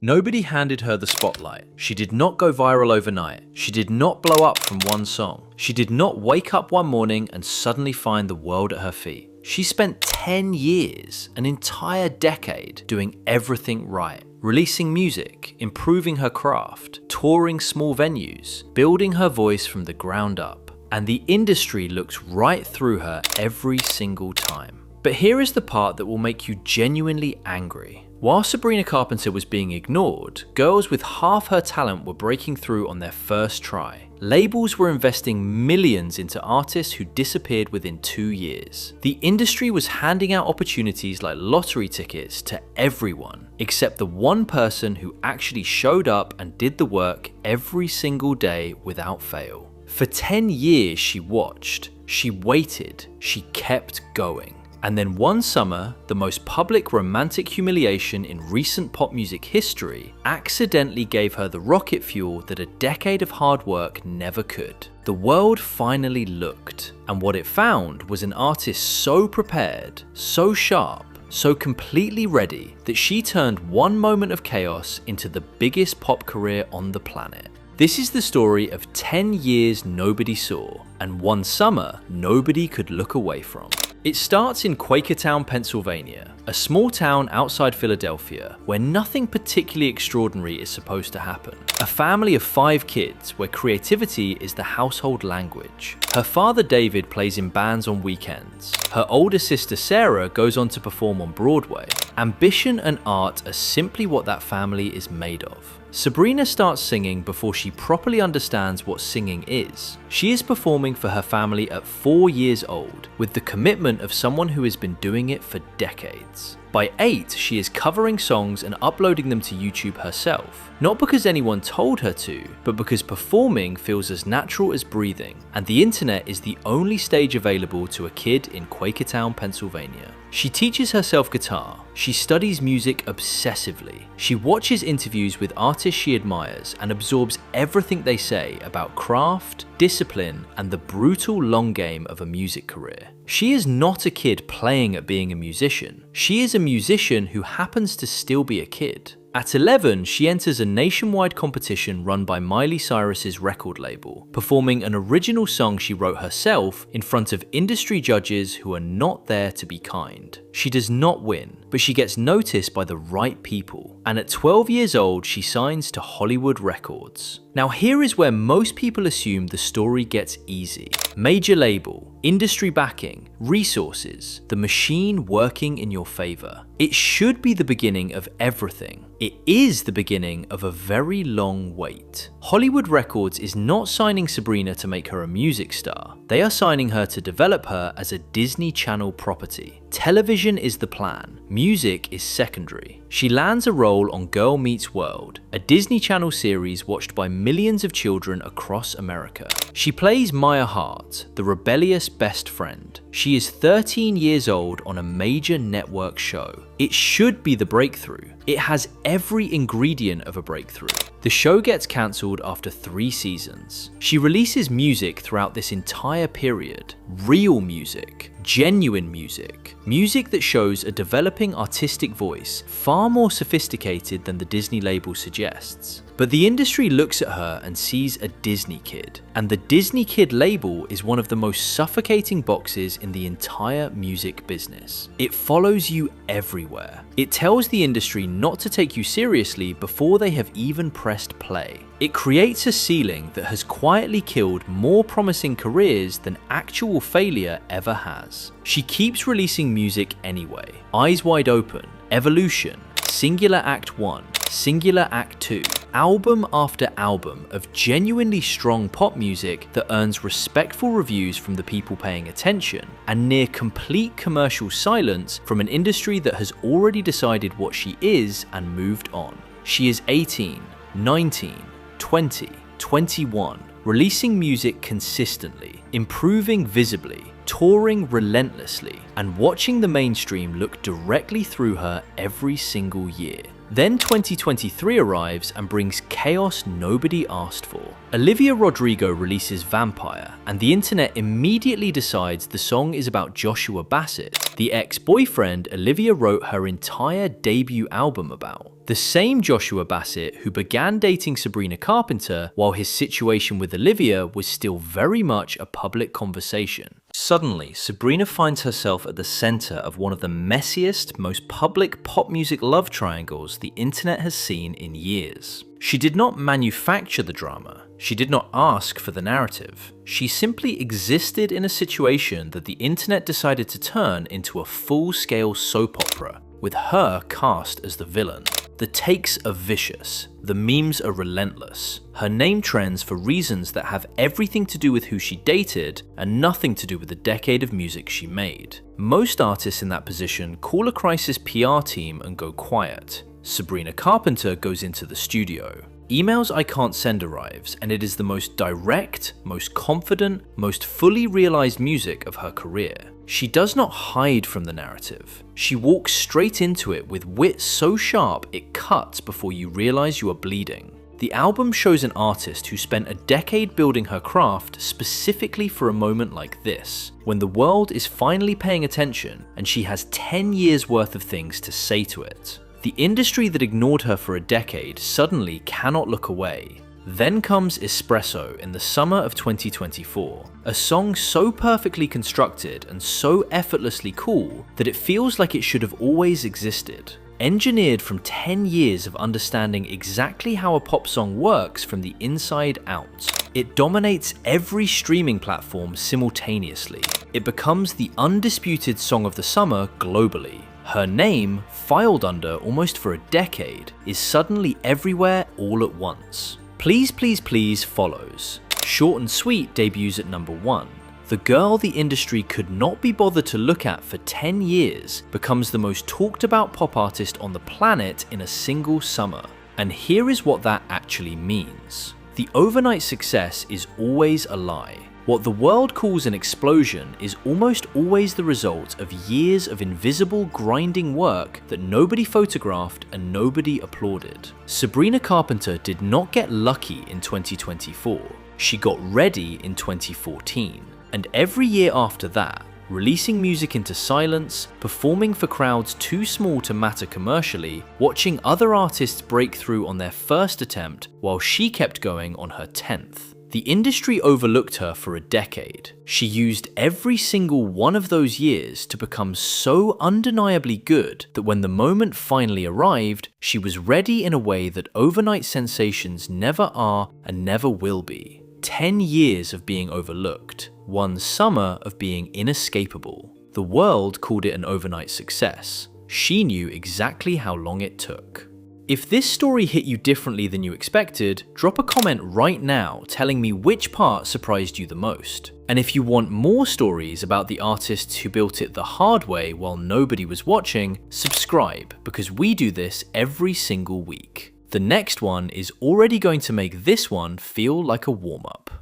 Nobody handed her the spotlight. She did not go viral overnight. She did not blow up from one song. She did not wake up one morning and suddenly find the world at her feet. She spent 10 years, an entire decade, doing everything right. Releasing music, improving her craft, touring small venues, building her voice from the ground up. And the industry looks right through her every single time. But here is the part that will make you genuinely angry. While Sabrina Carpenter was being ignored, girls with half her talent were breaking through on their first try. Labels were investing millions into artists who disappeared within 2 years. The industry was handing out opportunities like lottery tickets to everyone, except the one person who actually showed up and did the work every single day without fail. For 10 years she watched, she waited, she kept going. And then one summer, the most public romantic humiliation in recent pop music history accidentally gave her the rocket fuel that a decade of hard work never could. The world finally looked, and what it found was an artist so prepared, so sharp, so completely ready that she turned one moment of chaos into the biggest pop career on the planet. This is the story of 10 years nobody saw, and one summer nobody could look away from. It starts in Quakertown, Pennsylvania, a small town outside Philadelphia where nothing particularly extraordinary is supposed to happen. A family of 5 kids where creativity is the household language. Her father David plays in bands on weekends. Her older sister Sarah goes on to perform on Broadway. Ambition and art are simply what that family is made of. Sabrina starts singing before she properly understands what singing is. She is performing for her family at 4 years old, with the commitment of someone who has been doing it for decades. By 8, she is covering songs and uploading them to YouTube herself, not because anyone told her to, but because performing feels as natural as breathing, and the internet is the only stage available to a kid in Quakertown, Pennsylvania. She teaches herself guitar, she studies music obsessively, she watches interviews with artists she admires and absorbs everything they say about craft, discipline, and the brutal long game of a music career. She is not a kid playing at being a musician, she is a musician who happens to still be a kid. At 11, she enters a nationwide competition run by Miley Cyrus's record label, performing an original song she wrote herself in front of industry judges who are not there to be kind. She does not win, but she gets noticed by the right people, and at 12 years old she signs to Hollywood Records. Now here is where most people assume the story gets easy. Major label, industry backing, resources, the machine working in your favor. It should be the beginning of everything. It is the beginning of a very long wait. Hollywood Records is not signing Sabrina to make her a music star. They are signing her to develop her as a Disney Channel property. Television is the plan, music is secondary. She lands a role on Girl Meets World, a Disney Channel series watched by millions of children across America. She plays Maya Hart, the rebellious best friend. She is 13 years old on a major network show. It should be the breakthrough. It has every ingredient of a breakthrough. The show gets cancelled after 3 seasons. She releases music throughout this entire period. Real music, genuine music, music that shows a developing artistic voice, far more sophisticated than the Disney label suggests. But the industry looks at her and sees a Disney kid, and the Disney Kid label is one of the most suffocating boxes in the entire music business. It follows you everywhere. It tells the industry not to take you seriously before they have even pressed play. It creates a ceiling that has quietly killed more promising careers than actual failure ever has. She keeps releasing music anyway. Eyes Wide Open, Evolution, Singular Act 1, Singular Act 2, album after album of genuinely strong pop music that earns respectful reviews from the people paying attention, and near complete commercial silence from an industry that has already decided what she is and moved on. She is 18, 19, 20, 21, releasing music consistently, improving visibly, touring relentlessly, and watching the mainstream look directly through her every single year. Then 2023 arrives and brings chaos nobody asked for. Olivia Rodrigo releases Vampire, and the internet immediately decides the song is about Joshua Bassett, the ex-boyfriend Olivia wrote her entire debut album about. The same Joshua Bassett who began dating Sabrina Carpenter while his situation with Olivia was still very much a public conversation. Suddenly, Sabrina finds herself at the center of one of the messiest, most public pop music love triangles the internet has seen in years. She did not manufacture the drama. She did not ask for the narrative. She simply existed in a situation that the internet decided to turn into a full-scale soap opera, with her cast as the villain. The takes are vicious, the memes are relentless, her name trends for reasons that have everything to do with who she dated and nothing to do with the decade of music she made. Most artists in that position call a crisis PR team and go quiet. Sabrina Carpenter goes into the studio. Emails I Can't Send arrives, and it is the most direct, most confident, most fully realized music of her career. She does not hide from the narrative. She walks straight into it with wit so sharp it cuts before you realize you are bleeding. The album shows an artist who spent a decade building her craft specifically for a moment like this, when the world is finally paying attention and she has 10 years worth of things to say to it. The industry that ignored her for a decade suddenly cannot look away. Then comes Espresso in the summer of 2024, a song so perfectly constructed and so effortlessly cool that it feels like it should have always existed. Engineered from 10 years of understanding exactly how a pop song works from the inside out. It dominates every streaming platform simultaneously. It becomes the undisputed song of the summer globally. Her name, filed under almost for a decade, is suddenly everywhere all at once. Please Please Please follows. Short and Sweet debuts at number 1. The girl the industry could not be bothered to look at for 10 years becomes the most talked about pop artist on the planet in a single summer. And here is what that actually means. The overnight success is always a lie. What the world calls an explosion is almost always the result of years of invisible grinding work that nobody photographed and nobody applauded. Sabrina Carpenter did not get lucky in 2024. She got ready in 2014. And every year after that, releasing music into silence, performing for crowds too small to matter commercially, watching other artists break through on their first attempt while she kept going on her 10th. The industry overlooked her for a decade. She used every single one of those years to become so undeniably good that when the moment finally arrived, she was ready in a way that overnight sensations never are and never will be. 10 years of being overlooked. 1 summer of being inescapable. The world called it an overnight success. She knew exactly how long it took. If this story hit you differently than you expected, drop a comment right now telling me which part surprised you the most. And if you want more stories about the artists who built it the hard way while nobody was watching, subscribe, because we do this every single week. The next one is already going to make this one feel like a warm-up.